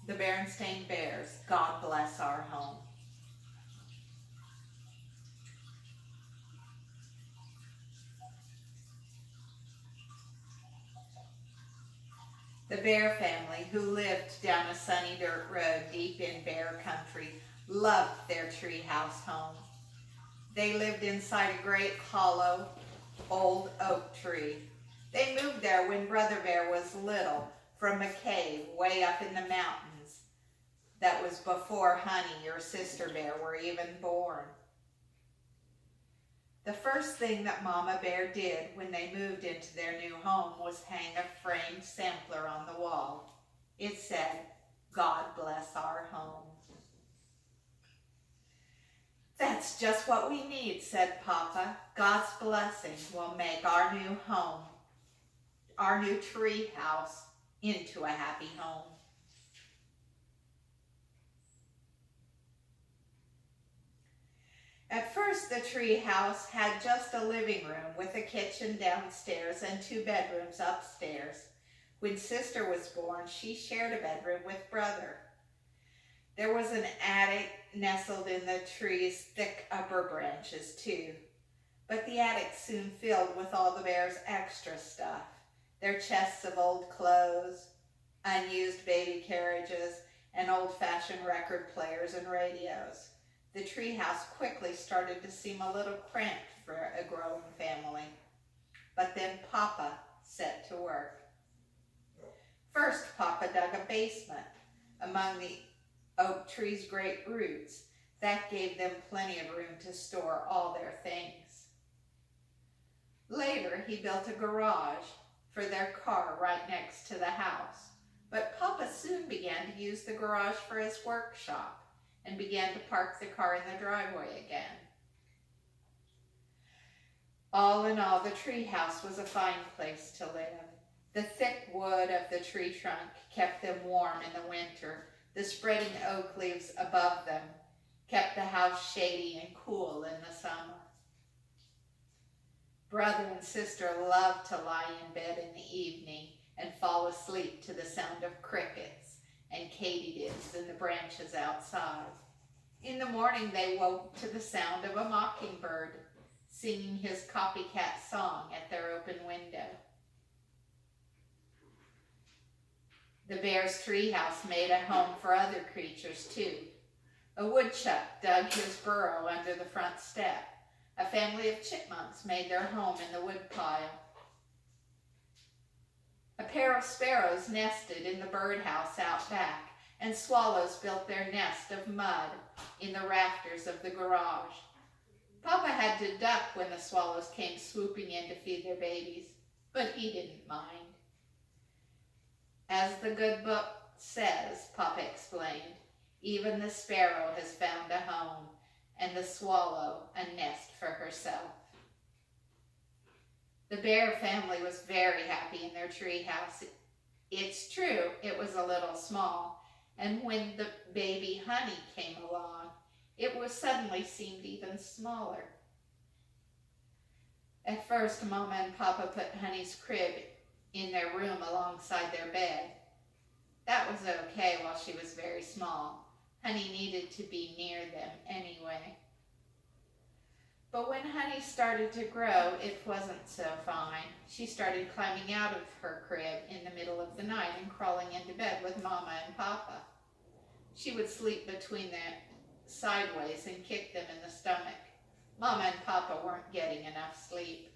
The Berenstain Bears, God Bless Our Home. The Bear family, who lived down a sunny dirt road deep in bear country, loved their treehouse home. They lived inside a great hollow, old oak tree. They moved there when Brother Bear was little, from a cave way up in the mountains that was before Honey, your sister bear, were even born. The first thing that Mama Bear did when they moved into their new home was hang a framed sampler on the wall. It said, God bless our home. That's just what we need, said Papa. God's blessing will make our new home, our new tree house, into a happy home. At first, the tree house had just a living room with a kitchen downstairs and 2 bedrooms upstairs. When Sister was born, she shared a bedroom with Brother. There was an attic nestled in the tree's thick upper branches, too. But the attic soon filled with all the bears' extra stuff. Their chests of old clothes, unused baby carriages, and old-fashioned record players and radios. The treehouse quickly started to seem a little cramped for a growing family. But then Papa set to work. First, Papa dug a basement among the oak tree's great roots. That gave them plenty of room to store all their things. Later, he built a garage for their car right next to the house. But Papa soon began to use the garage for his workshop and began to park the car in the driveway again. All in all, the treehouse was a fine place to live. The thick wood of the tree trunk kept them warm in the winter. The spreading oak leaves above them kept the house shady and cool in the summer. Brother and Sister loved to lie in bed in the evening and fall asleep to the sound of crickets and katydids in the branches outside. In the morning, they woke to the sound of a mockingbird singing his copycat song at their open window. The bear's treehouse made a home for other creatures, too. A woodchuck dug his burrow under the front step. A family of chipmunks made their home in the woodpile. A pair of sparrows nested in the birdhouse out back, and swallows built their nest of mud in the rafters of the garage. Papa had to duck when the swallows came swooping in to feed their babies, but he didn't mind. As the good book says, Papa explained, even the sparrow has found a home, and the swallow a nest for herself. The bear family was very happy in their treehouse. It's true, it was a little small, and when the baby Honey came along, it was suddenly seemed even smaller. At first, Mama and Papa put Honey's crib in their room alongside their bed. That was okay while she was very small. Honey needed to be near them anyway. But when Honey started to grow, it wasn't so fine. She started climbing out of her crib in the middle of the night and crawling into bed with Mama and Papa. She would sleep between them sideways and kick them in the stomach. Mama and Papa weren't getting enough sleep.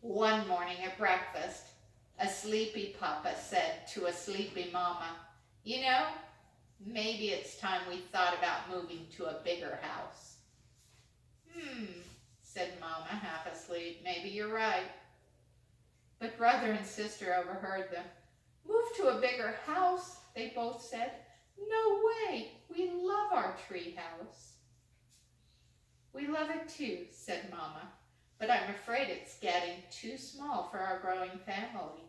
One morning at breakfast, a sleepy Papa said to a sleepy Mama, "You know, maybe it's time we thought about moving to a bigger house." Said Mama, half asleep. "Maybe you're right." But Brother and Sister overheard them. "Move to a bigger house," they both said. "No way, we love our tree house." "We love it too," said Mama, "but I'm afraid it's getting too small for our growing family.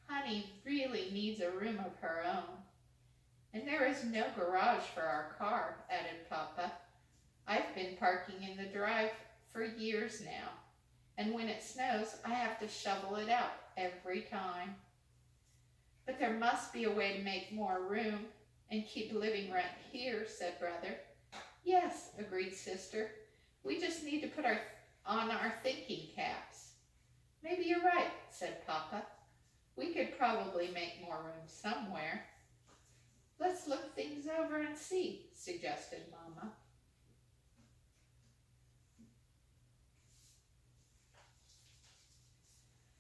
Honey really needs a room of her own. And there is no garage for our car," added Papa. "I've been parking in the drive for years now. and when it snows, I have to shovel it out every time. But there must be a way to make more room and keep living right here, said Brother. Yes, agreed Sister. We just need to put on our thinking caps. Maybe you're right, said Papa. We could probably make more room somewhere. Let's look things over and see, suggested Mama.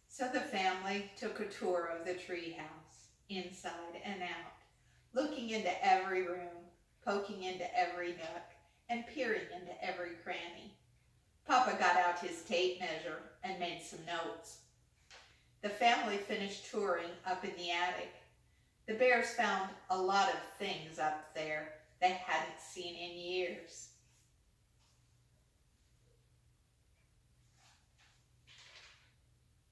So the family took a tour of the treehouse, inside and out, looking into every room, poking into every nook, and peering into every cranny. Papa got out his tape measure and made some notes. The family finished touring up in the attic. The bears found a lot of things up there they hadn't seen in years.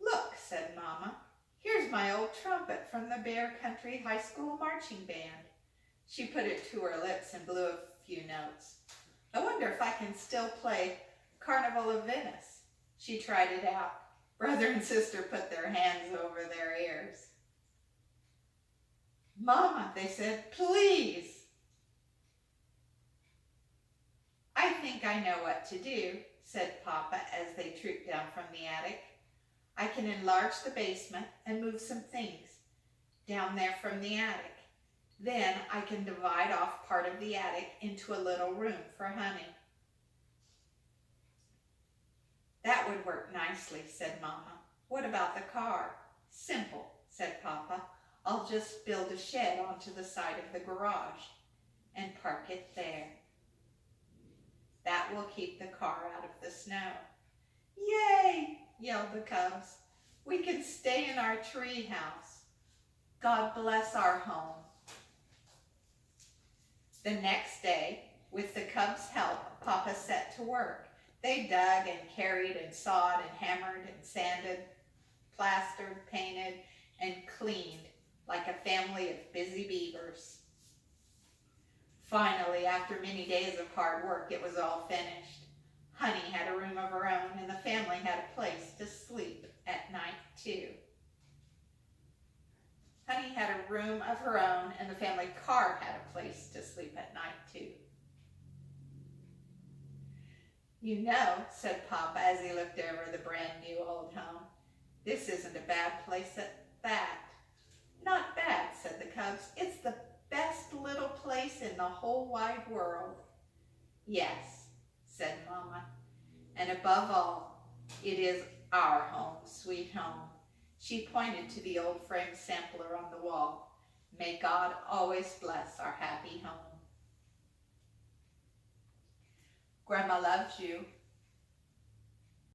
Look, said Mama, here's my old trumpet from the Bear Country High School marching band. She put it to her lips and blew a few notes. I wonder if I can still play Carnival of Venice. She tried it out. Brother and Sister put their hands over their ears. Mama, they said, please. I think I know what to do, said Papa as they trooped down from the attic. I can enlarge the basement and move some things down there from the attic. Then I can divide off part of the attic into a little room for Honey. That would work nicely, said Mama. What about the car? Simple, said Papa. I'll just build a shed onto the side of the garage and park it there. That will keep the car out of the snow. Yay, yelled the cubs. We can stay in our tree house. God bless our home. The next day, with the cubs' help, Papa set to work. They dug and carried and sawed and hammered and sanded, plastered, painted, and cleaned like a family of busy beavers. Finally, after many days of hard work, it was all finished. Honey had a room of her own, and the family had a place to sleep at night, too. Honey had a room of her own, and the family car had a place to sleep at night, too. You know, said Papa as he looked over the brand new old home, this isn't a bad place at that. Not bad, said the cubs. It's the best little place in the whole wide world. Yes, said Mama, and above all, it is our home, sweet home. She pointed to the old frame sampler on the wall. May God always bless our happy home. Grandma loves you.